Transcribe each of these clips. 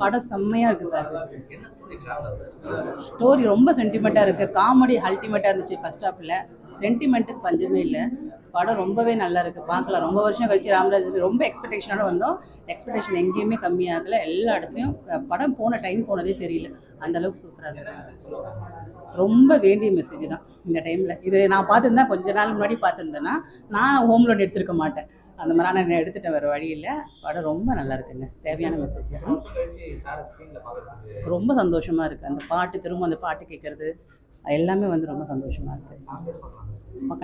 படம் செம்மையா இருக்கு சார். ஸ்டோரி ரொம்ப சென்டிமெண்ட்டாக இருக்குது, காமெடி அல்டிமேட்டாக இருந்துச்சு ஃபர்ஸ்ட் ஹாஃபில். சென்டிமெண்ட்டுக்கு பஞ்சமே இல்லை. படம் ரொம்பவே நல்லா இருக்குது, பார்க்கலாம். ரொம்ப வருஷம் கழிச்சு ராமராஜ் ரொம்ப எக்ஸ்பெக்டேஷனோட வந்தோம். எக்ஸ்பெக்டேஷன் எங்கேயுமே கம்மியாகலை. எல்லா இடத்துலையும் படம் போன டைம் போனதே தெரியல, அந்தளவுக்கு சூப்பராக இருக்குது. ரொம்ப வேண்டிய மெசேஜ் தான் இந்த டைமில். இது நான் பார்த்துருந்தா கொஞ்ச நாள் முன்னாடி பார்த்துருந்தேன்னா நான் ஹோம் லோன் எடுத்துருக்க மாட்டேன். அந்த மாதிரி நான் எடுத்துகிட்ட வேறு வழி இல்லை. படம் ரொம்ப நல்லா இருக்குங்க, தேவையான மெசேஜ். ரொம்ப சந்தோஷமாக இருக்குது. அந்த பாட்டு, திரும்ப அந்த பாட்டு கேட்குறது எல்லாமே வந்து ரொம்ப சந்தோஷமாக இருக்குது.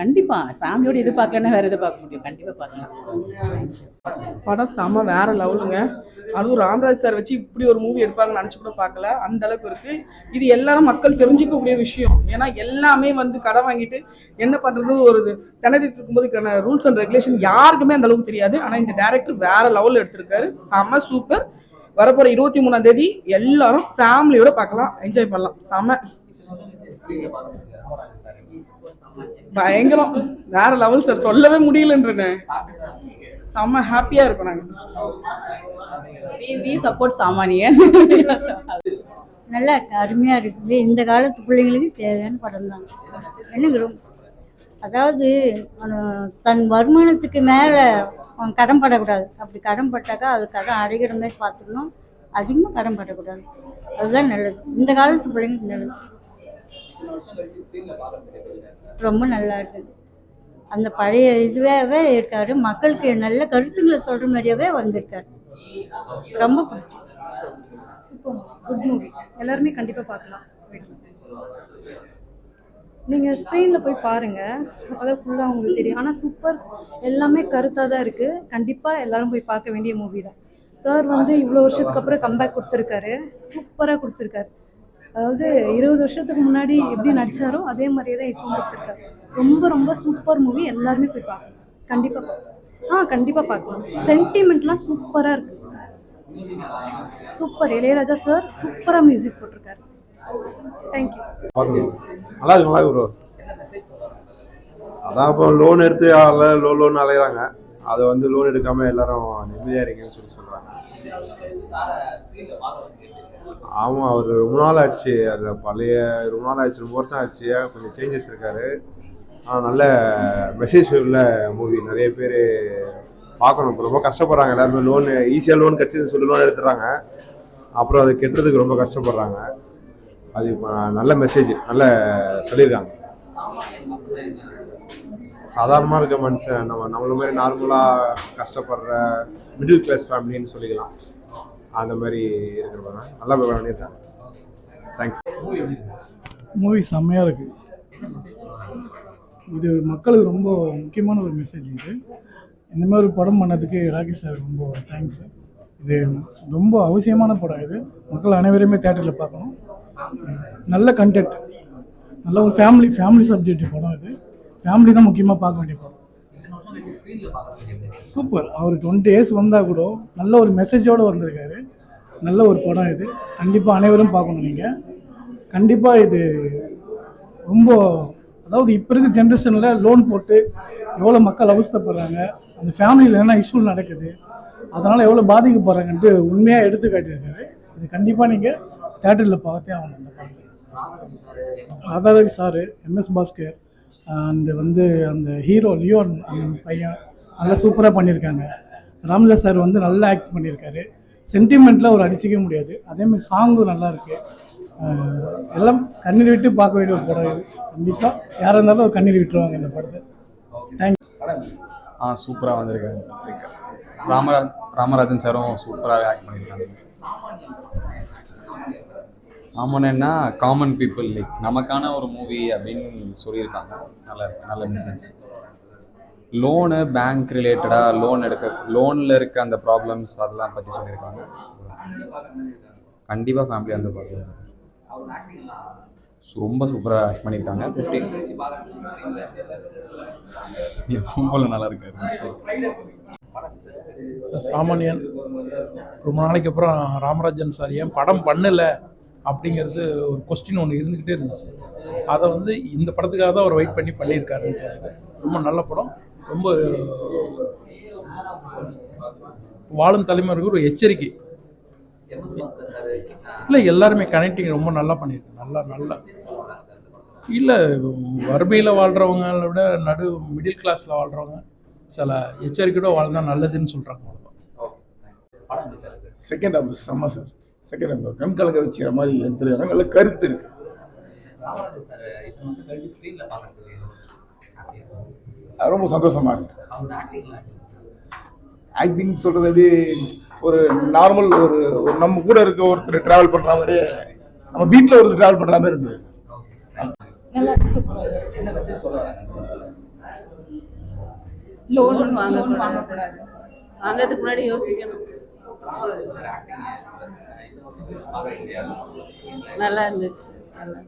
கண்டிப்பாக ஃபேமிலியோடு இது பார்க்கலன்னா வேறு எது பார்க்க முடியும், கண்டிப்பாக பார்க்கலாம். படம் செம்ம வேறு லெவலுங்க. அதுவும் ராமராஜ் சார் வச்சு இப்படி ஒரு மூவி எடுப்பாங்கன்னு நினச்சி கூட பார்க்கல, அந்த அளவுக்கு இருக்குது. இது எல்லாரும் மக்கள் தெரிஞ்சிக்கக்கூடிய விஷயம். ஏன்னா எல்லாமே வந்து கடன் வாங்கிட்டு என்ன பண்ணுறது ஒரு திணறிட்டு இருக்கும்போது ரூல்ஸ் அண்ட் ரெகுலேஷன் யாருக்குமே அந்த அளவுக்கு தெரியாது. ஆனால் இந்த டைரக்டர் வேறு லெவலில் எடுத்திருக்காரு, செம்ம சூப்பர். வரப்போகிற 23ஆம் தேதி எல்லாரும் ஃபேமிலியோட பார்க்கலாம், என்ஜாய் பண்ணலாம். செம்ம பயங்கரம், வேற லெவல் சார், சொல்லவே முடியலன்றேன். செம்ம ஹாப்பியா இருக்கும். நாங்க சப்போர்ட் சாமானியன். நல்லா இருக்கு, அருமையா இருக்குது. இந்த காலத்து பிள்ளைங்களுக்கு தேவையான படம் தான். எனக்கு அதாவது தன் வருமானத்துக்கு மேலே கடன் படக்கூடாது. அப்படி கடன் பட்டாக்கா அது கடன் அடைகிற மாதிரி பார்த்துக்கணும். அதிகமாக கடன் படக்கூடாது, அதுதான் நல்லது. இந்த காலத்து பிள்ளைங்களுக்கு நல்லது. ரொம்ப நல்லா இருக்குது. அந்த பழைய இதுவே இருக்காரு, மக்களுக்கு நல்ல கருத்துக்களை சொல்கிற மாதிரியாவே வந்திருக்காரு. ரொம்ப பிடிச்சி சூப்பர், குட் மூவி. எல்லாருமே கண்டிப்பாக பார்க்கலாம். நீங்கள் ஸ்க்ரீனில் போய் பாருங்கள், அப்போதான் ஃபுல்லாக உங்களுக்கு தெரியும். ஆனால் சூப்பர், எல்லாமே கருத்தாக தான் இருக்குது. கண்டிப்பாக எல்லோரும் போய் பார்க்க வேண்டிய மூவி தான். சார் வந்து இவ்வளோ வருஷத்துக்கு அப்புறம் கம்பேக் கொடுத்துருக்காரு, சூப்பராக கொடுத்துருக்காரு. அதாவது 20 வருஷத்துக்கு முன்னாடி எப்படி நடித்தாரோ அதே மாதிரியே தான் இப்போ கொடுத்துருக்காரு. ரொம்ப ரொம்ப சூப்பர் மூவி, எல்லாருமே போய் பார்க்கலாம். கண்டிப்பாக பார்க்கலாம். சென்டிமெண்ட்லாம் சூப்பராக இருக்குது. சூப்பர், இளையராஜா சார் சூப்பராக மியூசிக் போட்டிருக்காரு. தேங்க்யூ. நல்லா இருக்கு ப்ரோ. அதான் இப்போ லோன் எடுத்து லோன் அலையிறாங்க, அதை வந்து லோன் எடுக்காமல் எல்லாரும் நிம்மதியாக இருக்கீங்கன்னு சொல்கிறாங்க. ஆமாம், அவர் ரொம்ப நாள் ஆச்சு, அது பழைய ரொம்ப நாள் ஆச்சு, ரொம்ப வருஷம் ஆச்சு. கொஞ்சம் சேஞ்சஸ் இருக்காரு. நல்ல மெசேஜ் உள்ள மூவி. நிறைய பேர் பார்க்கணும். இப்போ ரொம்ப கஷ்டப்படுறாங்க எல்லாருமே. லோன் ஈஸியாக லோன் கிடச்சிதுன்னு சொல்லி லோன் எடுத்துடுறாங்க, அப்புறம் அதை கெட்டுறதுக்கு ரொம்ப கஷ்டப்படுறாங்க. அது இப்போ நல்ல மெசேஜ், நல்ல சொல்லியிருக்காங்க. சாதாரணமாக இருக்க மனுஷன், நம்மள மாதிரி நார்மலாக கஷ்டப்படுற மிடில் கிளாஸ் ஃபேமிலின்னு சொல்லிக்கலாம். அந்த மாதிரி இருக்கிறவங்க நல்லா பண்ணியிருக்காங்க. தேங்க்ஸ். மூவி செம்மையாக இருக்குது. இது மக்களுக்கு ரொம்ப முக்கியமான ஒரு மெசேஜ். இது இந்த மாதிரி ஒரு படம் பண்ணதுக்கு ராகேஷ் சார் ரொம்ப தேங்க்ஸ். இது ரொம்ப அவசியமான படம். இது மக்கள் அனைவருமே தேட்டரில் பார்க்கணும். நல்ல கண்டென்ட், நல்ல ஒரு ஃபேமிலி சப்ஜெக்ட் படம். இது ஃபேமிலி தான் முக்கியமாக பார்க்க வேண்டிய படம். சூப்பர். அவர் 20 இயர்ஸ் வந்தால் கூட நல்ல ஒரு மெசேஜோடு வந்திருக்காரு. நல்ல ஒரு படம் இது, கண்டிப்பாக அனைவரும் பார்க்கணும். நீங்கள் கண்டிப்பாக இது ரொம்ப, அதாவது இப்போ இருக்கிற ஜென்ரேஷனில் லோன் போட்டு எவ்வளோ மக்கள் அவஸ்தைப்படுறாங்க, அந்த ஃபேமிலியில் என்ன இஷ்யூ நடக்குது, அதனால் எவ்வளோ பாதிக்கப்படுறாங்கன்ட்டு உண்மையாக எடுத்து காட்டியிருக்காரு. இது கண்டிப்பாக நீங்கள் தேட்டரில் பார்த்தே ஆகணும். அந்த படத்தை Radharavi sir, MS Bhaskar and வந்து அந்த ஹீரோ லியோன் பையன் நல்லா சூப்பராக பண்ணியிருக்காங்க. ராமராஜ் சார் வந்து நல்லா ஆக்ட் பண்ணியிருக்காரு. சென்டிமெண்ட்டில் ஒரு அடிச்சிக்க முடியாது. அதேமாதிரி சாங்கும் நல்லா இருக்குது. எல்லாம் கண்ணீர் விட்டு பார்க்க வேண்டிய ஒரு படம் இது. கண்டிப்பாக யாராக இருந்தாலும் ஒரு கண்ணீர் விட்டுருவாங்க இந்த படத்தை. தேங்க்யூ. சூப்பராக வந்திருக்காங்க. ராமராஜன் சாரும் சூப்பராக ஆக்ட் பண்ணியிருக்காங்க. ஆமாண்ணா, காமன் பீப்புள் லைக் நமக்கான ஒரு மூவி அப்படின்னு சொல்லியிருக்காங்க. நல்ல மெசேஜ். லோனு, பேங்க் ரிலேட்டடாக லோனில் இருக்க அந்த ப்ராப்ளம்ஸ் அதெல்லாம் பற்றி சொல்லியிருக்காங்க. கண்டிப்பாக ஃபேமிலி அந்த ப்ராப்ளம் ரொம்ப சூப்பராக ஆக்ட் பண்ணியிருக்காங்க. 15 ரொம்ப நல்லா இருக்காரு. சாமானியன் ரொம்ப நாளைக்கு அப்புறம் ராமராஜன் சார் ஏன் படம் பண்ணலை அப்படிங்கிறது ஒரு கொஸ்டின் ஒன்று இருந்துக்கிட்டே இருந்துச்சு. அதை வந்து இந்த படத்துக்காக தான் அவர் வெயிட் பண்ணி பண்ணியிருக்காருன்னு தோணுது. ரொம்ப நல்ல படம். ரொம்ப வாழும் தலைமுறைக்கு ஒரு எச்சரிக்கை. இல்லை, எல்லாருமே கனெக்டிங் ரொம்ப நல்லா பண்ணியிருக்கு. நல்லா இல்லை, வறுமையில் வாழ்கிறவங்கள விட மிடில் கிளாஸில் வாழ்கிறவங்க சில எச்சரிக்கையோட வாழ்ந்தா நல்லதுன்னு சொல்கிறாங்க. செகண்ட் ஹாஃப் செம்ம சார். செகண்ட் ஹாஃப் கண் கலக்க வச்சுக்கிற மாதிரி எடுத்துருக்காங்க. நல்ல கருத்து இருக்கு. ரொம்ப சந்தோஷமா இருக்கு. ஆக்டிங் சொல்றது அப்படியே ஒரு நார்மல் ஒரு நம்ம கூட இருக்க ஒருத்தர் டிராவல் பண்ற மாதிரி, நம்ம வீட்டில் ஒருத்தர் டிராவல் பண்ற மாதிரி இருந்தது சார். லோன் வாங்கக்கூடாது, வாங்கிறதுக்கு முன்னாடி யோசிக்கணும். நல்லா இருந்துச்சு. நல்லா